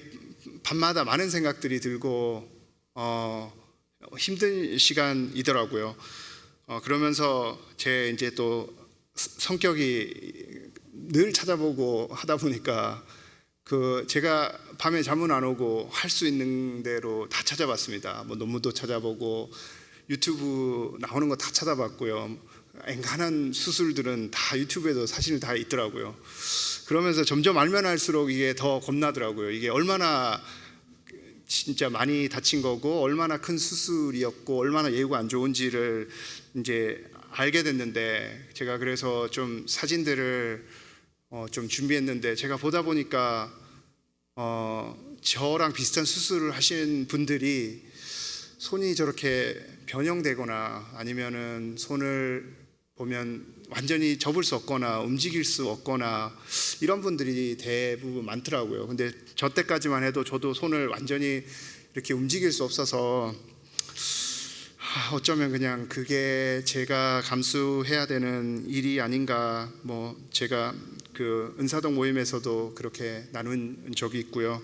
밤마다 많은 생각들이 들고 힘든 시간이더라고요. 그러면서 제 이제 또 성격이 늘 찾아보고 하다 보니까 제가 밤에 잠은 안 오고 할 수 있는 대로 다 찾아봤습니다. 뭐 논문도 찾아보고 유튜브 나오는 거 다 찾아봤고요. 엔간한 수술들은 다 유튜브에도 사실 다 있더라고요. 그러면서 점점 알면 알수록 이게 더 겁나더라고요. 이게 얼마나 진짜 많이 다친 거고 얼마나 큰 수술이었고 얼마나 예후가 안 좋은지를 이제 알게 됐는데, 제가 그래서 좀 사진들을 좀 준비했는데, 제가 보다 보니까 저랑 비슷한 수술을 하신 분들이 손이 저렇게 변형되거나 아니면은 손을 보면 완전히 접을 수 없거나 움직일 수 없거나 이런 분들이 대부분 많더라고요. 근데 저 때까지만 해도 저도 손을 완전히 이렇게 움직일 수 없어서 어쩌면 그냥 그게 제가 감수해야 되는 일이 아닌가. 뭐 제가 그 은사동 모임에서도 그렇게 나눈 적이 있고요.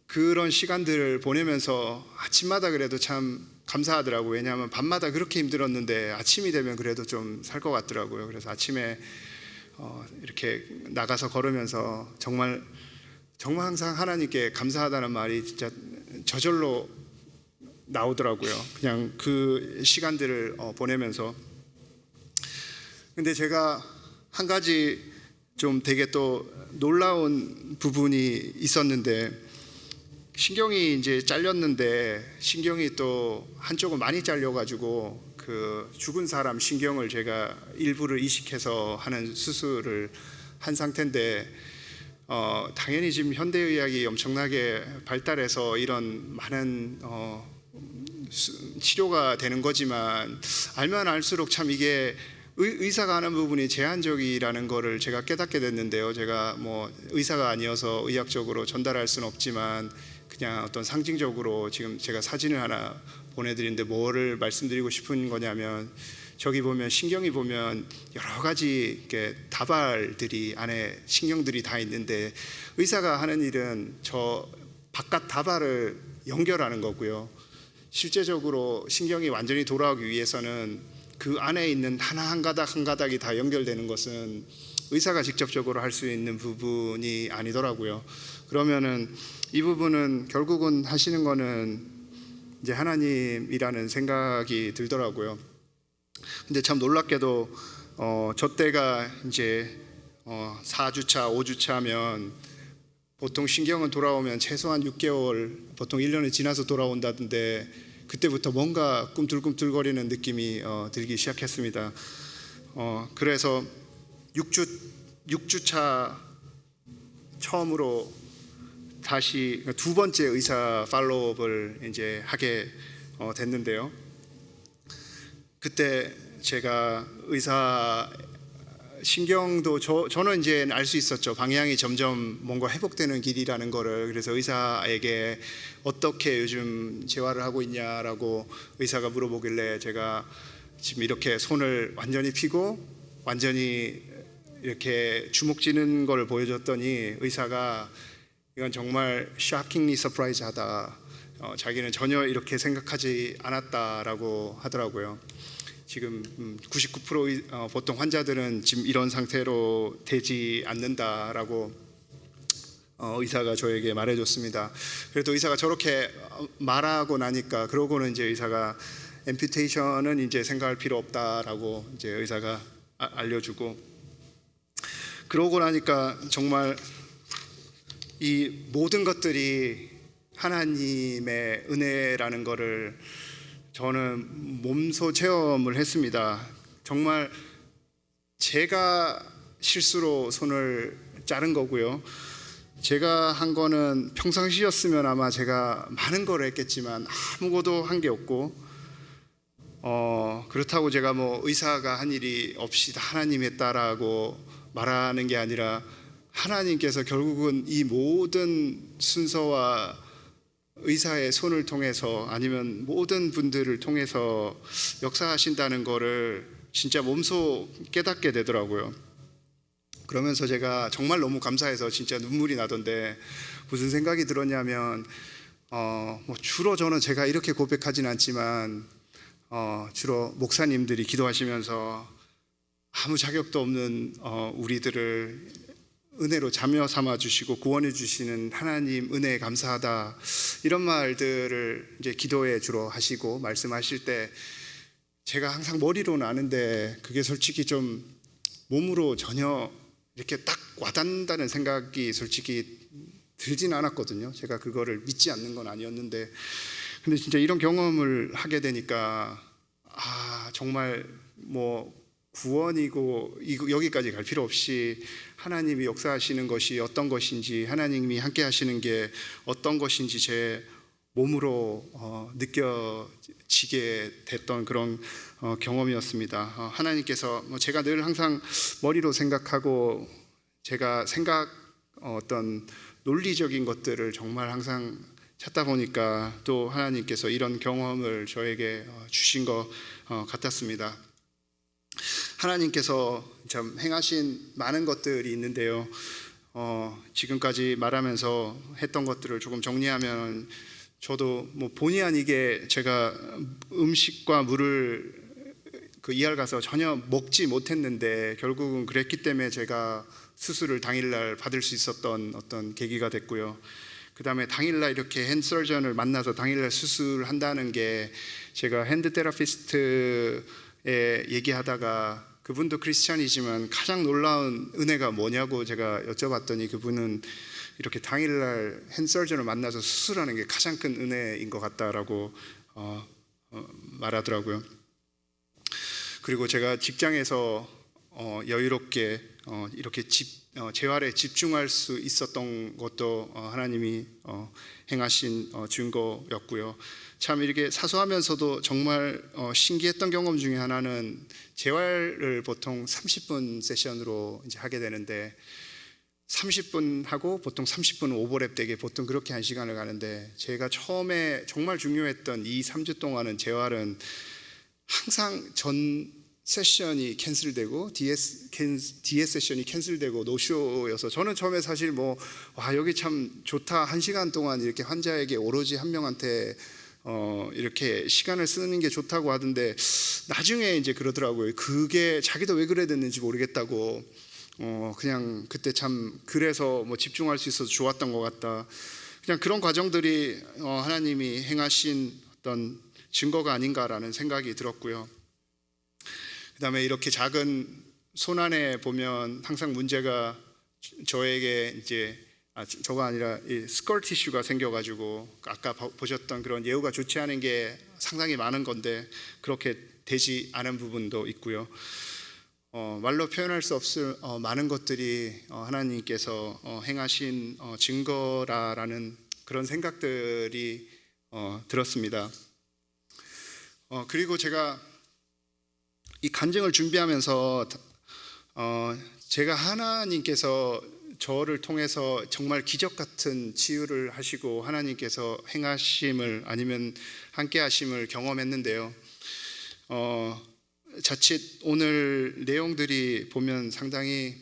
그런 시간들을 보내면서 아침마다 그래도 참 감사하더라고요. 왜냐하면 밤마다 그렇게 힘들었는데 아침이 되면 그래도 좀 살 것 같더라고요. 그래서 아침에 이렇게 나가서 걸으면서 정말 항상 하나님께 감사하다는 말이 진짜 저절로 나오더라고요. 그냥 그 시간들을 보내면서. 근데 제가 한 가지 좀 되게 또 놀라운 부분이 있었는데, 신경이 이제 잘렸는데 신경이 또 한쪽은 많이 잘려가지고 그 죽은 사람 신경을 제가 일부를 이식해서 하는 수술을 한 상태인데, 당연히 지금 현대의학이 엄청나게 발달해서 이런 많은 치료가 되는 거지만 알면 알수록 참 이게 의사가 하는 부분이 제한적이라는 거를 제가 깨닫게 됐는데요. 제가 뭐 의사가 아니어서 의학적으로 전달할 수는 없지만 그냥 어떤 상징적으로 지금 제가 사진을 하나 보내드리는데, 뭐를 말씀드리고 싶은 거냐면, 저기 보면 신경이 보면 여러 가지 이렇게 다발들이 안에 신경들이 다 있는데, 의사가 하는 일은 저 바깥 다발을 연결하는 거고요. 실제적으로 신경이 완전히 돌아오기 위해서는 그 안에 있는 하나 한 가닥 한 가닥이 다 연결되는 것은 의사가 직접적으로 할 수 있는 부분이 아니더라고요. 그러면은 이 부분은 결국은 하시는 거는 이제 하나님이라는 생각이 들더라고요. 근데 참 놀랍게도 저 때가 이제 4주차, 5주차면 보통 신경은 돌아오면 최소한 6개월, 보통 1년이 지나서 돌아온다던데, 그때부터 뭔가 꿈틀꿈틀거리는 느낌이 들기 시작했습니다. 그래서 6주차 처음으로 다시 두 번째 의사 팔로우업을 이제 하게 됐는데요. 그때 제가 의사 신경도 저는 이제 알 수 있었죠. 방향이 점점 뭔가 회복되는 길이라는 거를. 그래서 의사에게 어떻게 요즘 재활을 하고 있냐라고 의사가 물어보길래 제가 지금 이렇게 손을 완전히 펴고 완전히 이렇게 주먹 쥐는 걸 보여줬더니 의사가 이건 정말 shockingly surprise하다. 자기는 전혀 이렇게 생각하지 않았다라고 하더라고요. 지금 99% 보통 환자들은 지금 이런 상태로 되지 않는다라고 의사가 저에게 말해줬습니다. 그래도 의사가 저렇게 말하고 나니까, 그러고는 이제 의사가 앰퓨테이션은 이제 생각할 필요 없다라고 이제 의사가 알려주고, 그러고 나니까 정말 이 모든 것들이 하나님의 은혜라는 거를 저는 몸소 체험을 했습니다. 정말 제가 실수로 손을 자른 거고요. 제가 한 거는 평상시였으면 아마 제가 많은 걸 했겠지만 아무것도 한 게 없고, 그렇다고 제가 뭐 의사가 한 일이 없이 다 하나님이 했다라고 말하는 게 아니라, 하나님께서 결국은 이 모든 순서와 의사의 손을 통해서 아니면 모든 분들을 통해서 역사하신다는 거를 진짜 몸소 깨닫게 되더라고요. 그러면서 제가 정말 너무 감사해서 진짜 눈물이 나던데, 무슨 생각이 들었냐면 뭐 주로 저는 제가 이렇게 고백하진 않지만 주로 목사님들이 기도하시면서 아무 자격도 없는 우리들을 은혜로 자녀 삼아 주시고 구원해 주시는 하나님 은혜에 감사하다, 이런 말들을 이제 기도에 주로 하시고 말씀하실 때 제가 항상 머리로는 아는데 그게 솔직히 좀 몸으로 전혀 이렇게 딱 와닿는다는 생각이 솔직히 들진 않았거든요. 제가 그거를 믿지 않는 건 아니었는데, 근데 진짜 이런 경험을 하게 되니까 정말 뭐 구원이고 여기까지 갈 필요 없이 하나님이 역사하시는 것이 어떤 것인지, 하나님이 함께 하시는 게 어떤 것인지 제 몸으로 느껴지게 됐던 그런 경험이었습니다. 하나님께서 제가 늘 항상 머리로 생각하고 제가 어떤 논리적인 것들을 정말 항상 찾다 보니까 또 하나님께서 이런 경험을 저에게 주신 것 같았습니다. 하나님께서 참 행하신 많은 것들이 있는데요, 지금까지 말하면서 했던 것들을 조금 정리하면, 저도 뭐 본의 아니게 제가 음식과 물을 그 이할 가서 전혀 먹지 못했는데 결국은 그랬기 때문에 제가 수술을 당일날 받을 수 있었던 어떤 계기가 됐고요. 그 다음에 당일날 이렇게 핸드 서전을 만나서 당일날 수술한다는 게, 제가 핸드 테라피스트에 얘기하다가 그분도 크리스찬이지만 가장 놀라운 은혜가 뭐냐고 제가 여쭤봤더니 그분은 이렇게 당일날 핸드 서전을 만나서 수술하는 게 가장 큰 은혜인 것 같다라고 말하더라고요. 그리고 제가 직장에서 여유롭게 이렇게 재활에 집중할 수 있었던 것도 하나님이 행하신 증거였고요. 참 이렇게 사소하면서도 정말 신기했던 경험 중에 하나는, 재활을 보통 30분 세션으로 이제 하게 되는데 30분 하고 보통 30분 오버랩 되게 보통 그렇게 한 시간을 가는데, 제가 처음에 정말 중요했던 2-3주 동안은 재활은 항상 전 세션이 캔슬되고 뒤에 세션이 캔슬되고 노쇼여서, 저는 처음에 사실 여기 참 좋다, 1시간 동안 이렇게 환자에게 오로지 한 명한테 이렇게 시간을 쓰는 게 좋다고 하던데, 나중에 이제 그러더라고요. 그게 자기도 왜 그래 됐는지 모르겠다고, 그냥 그때 참 그래서 집중할 수 있어서 좋았던 것 같다, 그냥 그런 과정들이 하나님이 행하신 어떤 증거가 아닌가라는 생각이 들었고요. 그 다음에 이렇게 작은 손안에 보면 항상 문제가, 저에게 이제 저가 아니라 이 스컬 티슈가 생겨가지고 아까 보셨던 그런 예후가 좋지 않은 게 상당히 많은 건데 그렇게 되지 않은 부분도 있고요. 말로 표현할 수 없을 많은 것들이 하나님께서 행하신 증거라라는 그런 생각들이 들었습니다. 그리고 제가 이 간증을 준비하면서 제가 하나님께서 저를 통해서 정말 기적 같은 치유를 하시고 하나님께서 행하심을, 아니면 함께 하심을 경험했는데요, 자칫 오늘 내용들이 보면 상당히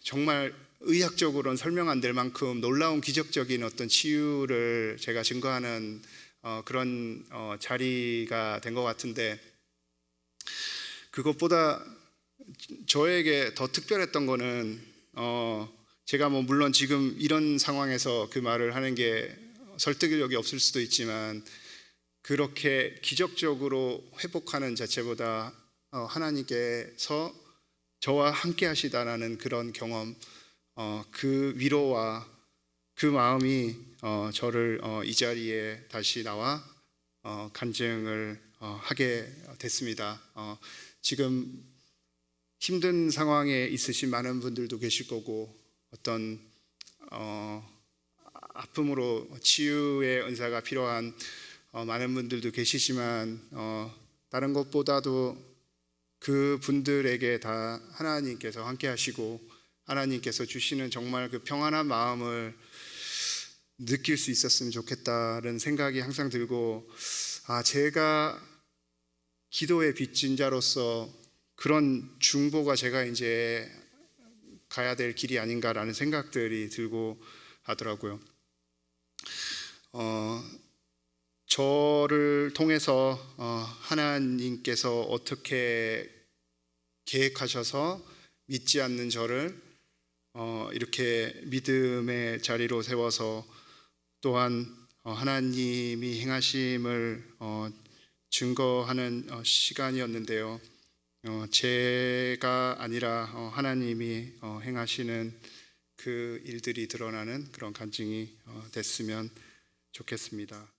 정말 의학적으로는 설명 안 될 만큼 놀라운 기적적인 어떤 치유를 제가 증거하는 그런 자리가 된 것 같은데, 그것보다 저에게 더 특별했던 거는 제가 물론 지금 이런 상황에서 그 말을 하는 게 설득력이 없을 수도 있지만, 그렇게 기적적으로 회복하는 자체보다 하나님께서 저와 함께 하시다라는 그런 경험, 그 위로와 그 마음이 저를 이 자리에 다시 나와 간증을 하게 됐습니다. 지금 힘든 상황에 있으신 많은 분들도 계실 거고, 어떤 아픔으로 치유의 은사가 필요한 많은 분들도 계시지만, 다른 것보다도 그 분들에게 다 하나님께서 함께 하시고 하나님께서 주시는 정말 그 평안한 마음을 느낄 수 있었으면 좋겠다는 생각이 항상 들고, 제가 기도의 빚진 자로서 그런 중보가 제가 이제 가야 될 길이 아닌가라는 생각들이 들고 하더라고요. 저를 통해서 하나님께서 어떻게 계획하셔서 믿지 않는 저를 이렇게 믿음의 자리로 세워서 또한 하나님이 행하심을 증거하는 시간이었는데요. 제가 아니라 하나님이 행하시는 그 일들이 드러나는 그런 간증이 됐으면 좋겠습니다.